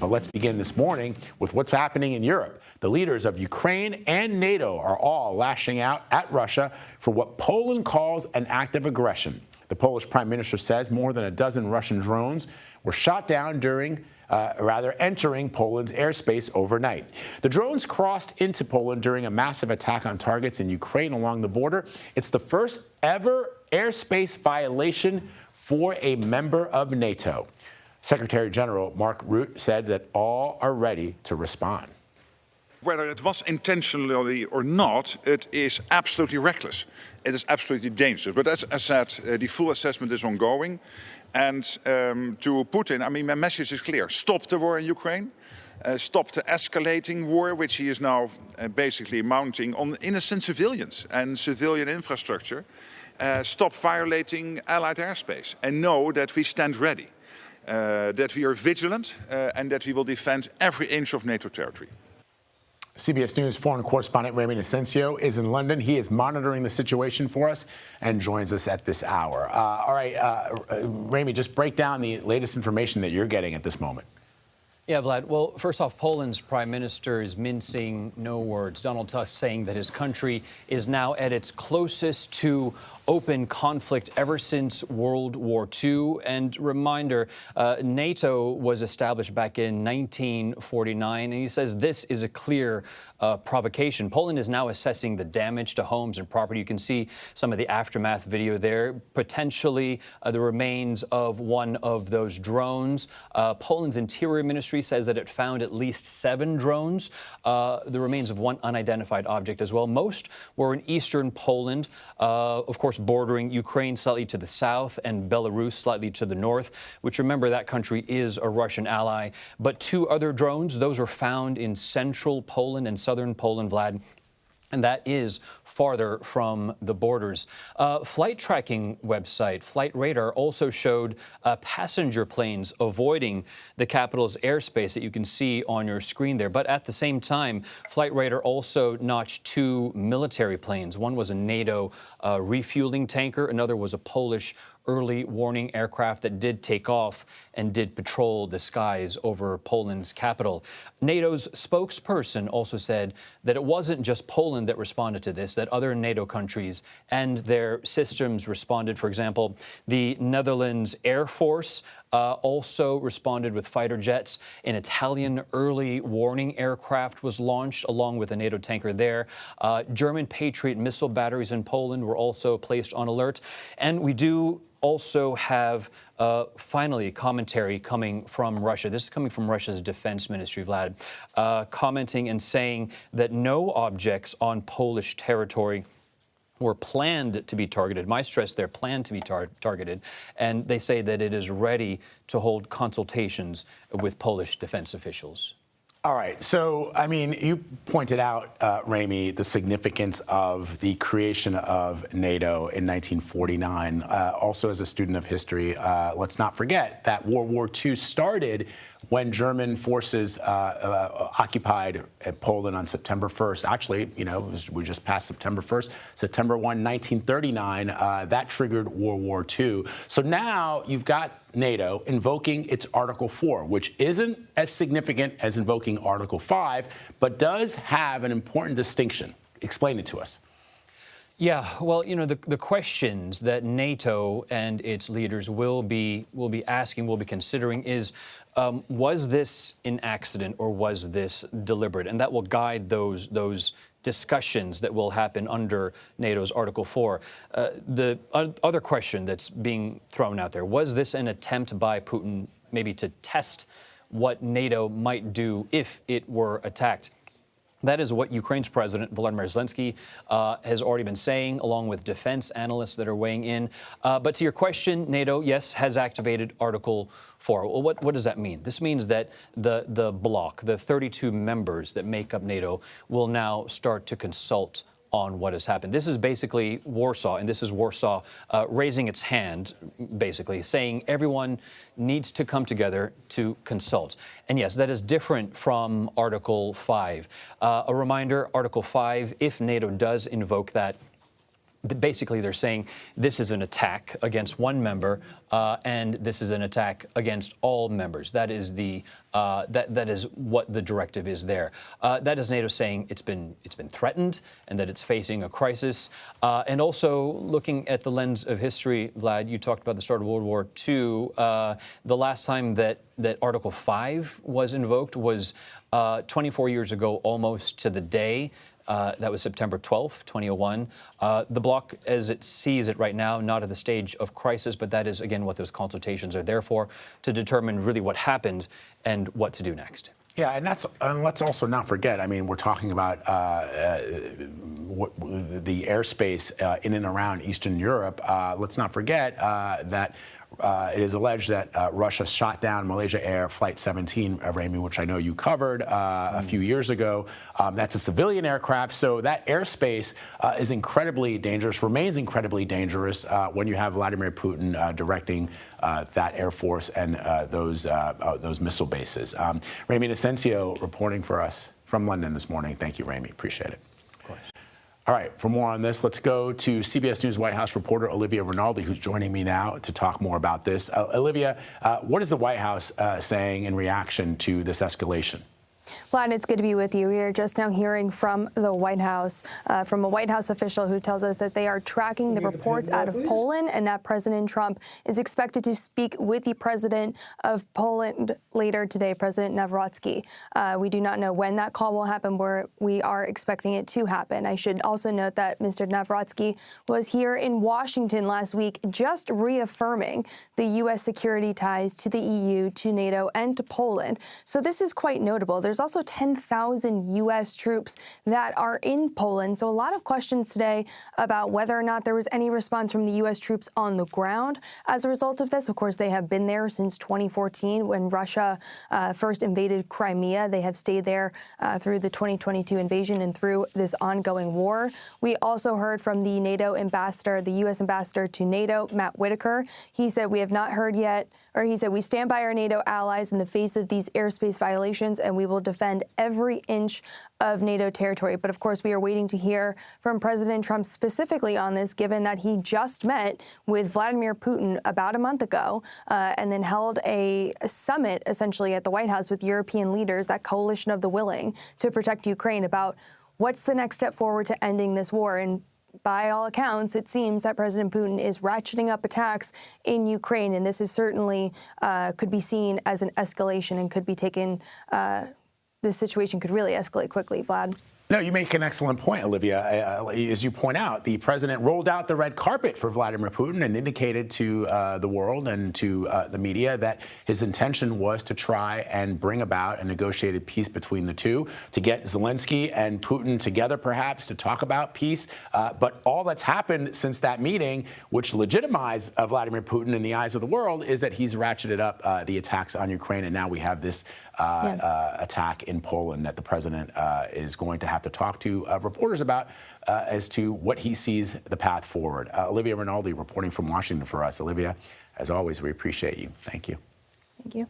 But let's begin this morning with what's happening in Europe. The leaders of Ukraine and NATO are all lashing out at Russia for what Poland calls an act of aggression. The Polish prime minister says more than a dozen Russian drones were shot down entering Poland's airspace overnight. The drones crossed into Poland during a massive attack on targets in Ukraine along the border. It's the first ever airspace violation for a member of NATO. Secretary General Mark Rutte said that all are ready to respond. Whether it was intentionally or not, it is absolutely reckless. It is absolutely dangerous. But as I said, the full assessment is ongoing. And to Putin, I mean, my message is clear. Stop the war in Ukraine. Stop the escalating war, which he is now basically mounting on innocent civilians and civilian infrastructure. Stop violating Allied airspace. And know that we stand ready. That we are vigilant and that we will defend every inch of NATO territory. CBS News foreign correspondent Ramy Inocencio is in London. He is monitoring the situation for us and joins us at this hour. All right, Ramy, just break down the latest information that you're getting at this moment. Yeah, Vlad. Well, first off, Poland's prime minister is mincing no words. Donald Tusk saying that his country is now at its closest to open conflict ever since World War II. And reminder, NATO was established back in 1949, and he says this is a clear provocation. Poland is now assessing the damage to homes and property. You can see some of the aftermath video there, potentially the remains of one of those drones. Poland's Interior Ministry says that it found at least 7 drones, the remains of one unidentified object as well. Most were in eastern Poland, of course, bordering Ukraine slightly to the south and Belarus slightly to the north, which, remember, that country is a Russian ally. But 2 other drones, those are found in central Poland and southern Poland, Vlad, and that is farther from the borders. Flight tracking website Flight Radar also showed passenger planes avoiding the capital's airspace that you can see on your screen there. But at the same time, Flight Radar also notched 2 military planes. One was a NATO refueling tanker. Another was a Polish early warning aircraft that did take off and did patrol the skies over Poland's capital. NATO's spokesperson also said that it wasn't just Poland that responded to this, that other NATO countries and their systems responded. For example, the Netherlands Air Force also responded with fighter jets. An Italian early warning aircraft was launched along with a NATO tanker there. German Patriot missile batteries in Poland were also placed on alert. And we do also have, finally, commentary coming from Russia. This is coming from Russia's defense ministry, Vlad, commenting and saying that no objects on Polish territory were planned to be targeted. My stress, they're planned to be targeted. And they say that it is ready to hold consultations with Polish defense officials. All right. So, I mean, you pointed out, Ramy, the significance of the creation of NATO in 1949. Also, as a student of history, let's not forget that World War II started when German forces occupied Poland on September 1st. Actually, you know, we just passed September 1st. September 1, 1939, that triggered World War II. So now you've got NATO invoking its Article 4, which isn't as significant as invoking Article 5, but does have an important distinction. Explain it to us. Yeah, well, you know, the questions that NATO and its leaders will be asking, will be considering is, was this an accident or was this deliberate? And that will guide those discussions that will happen under NATO's Article 4. The other question that's being thrown out there, was this an attempt by Putin maybe to test what NATO might do if it were attacked? That is what Ukraine's President Volodymyr Zelensky has already been saying, along with defense analysts that are weighing in. But to your question, NATO, yes, has activated Article 4. Well, what does that mean? This means that the bloc, the 32 members that make up NATO, will now start to consult on what has happened. This is basically Warsaw, and this is Warsaw raising its hand, basically saying everyone needs to come together to consult. And yes, that is different from Article 5. A reminder, Article 5, if NATO does invoke that, basically they're saying this is an attack against one member and this is an attack against all members. That is the that is what the directive is there. That is NATO saying it's been threatened and that it's facing a crisis. And also looking at the lens of history, Vlad, you talked about the start of World War II. The last time that Article 5 was invoked was 24 years ago, almost to the day. That was September 12th, 2001. The bloc, as it sees it right now, not at the stage of crisis, but that is, again, what those consultations are there for, to determine really what happened and what to do next. Yeah, and let's also not forget, I mean, we're talking about the airspace in and around Eastern Europe. Let's not forget that it is alleged that Russia shot down Malaysia Air Flight 17, Ramy, which I know you covered a few years ago. That's a civilian aircraft, so that airspace is incredibly dangerous, remains incredibly dangerous when you have Vladimir Putin directing that Air Force and those missile bases. Ramy Inocencio reporting for us from London this morning. Thank you, Ramy. Appreciate it. Of course. All right, for more on this, let's go to CBS News White House reporter Olivia Rinaldi, who's joining me now to talk more about this. Olivia, what is the White House saying in reaction to this escalation? Vlad, it's good to be with you. We are just now hearing from the White House, from a White House official who tells us that they are tracking the reports out of Poland and that President Trump is expected to speak with the president of Poland later today, President Nawrocki. We do not know when that call will happen, where we are expecting it to happen. I should also note that Mr. Nawrocki was here in Washington last week, just reaffirming the U.S. security ties to the EU, to NATO, and to Poland. So this is quite notable. There's also 10,000 U.S. troops that are in Poland. So a lot of questions today about whether or not there was any response from the U.S. troops on the ground as a result of this. Of course, they have been there since 2014 when Russia first invaded Crimea. They have stayed there through the 2022 invasion and through this ongoing war. We also heard from the NATO ambassador, the U.S. ambassador to NATO, Matt Whitaker. He said, we have not heard yet, or he said, we stand by our NATO allies in the face of these airspace violations, and we will defend every inch of NATO territory. But of course, we are waiting to hear from President Trump specifically on this, given that he just met with Vladimir Putin about a month ago and then held a summit essentially at the White House with European leaders, that coalition of the willing to protect Ukraine, about what's the next step forward to ending this war. And by all accounts, it seems that President Putin is ratcheting up attacks in Ukraine, and this is certainly could be seen as an escalation and could be taken. This situation could really escalate quickly, Vlad. No, you make an excellent point, Olivia. As you point out, the president rolled out the red carpet for Vladimir Putin and indicated to the world and to the media that his intention was to try and bring about a negotiated peace between the two, to get Zelensky and Putin together, perhaps, to talk about peace. But all that's happened since that meeting, which legitimized Vladimir Putin in the eyes of the world, is that he's ratcheted up the attacks on Ukraine, and now we have this attack in Poland that the president is going to have to talk to reporters about as to what he sees the path forward. Olivia Rinaldi reporting from Washington for us. Olivia, as always, we appreciate you. Thank you. Thank you.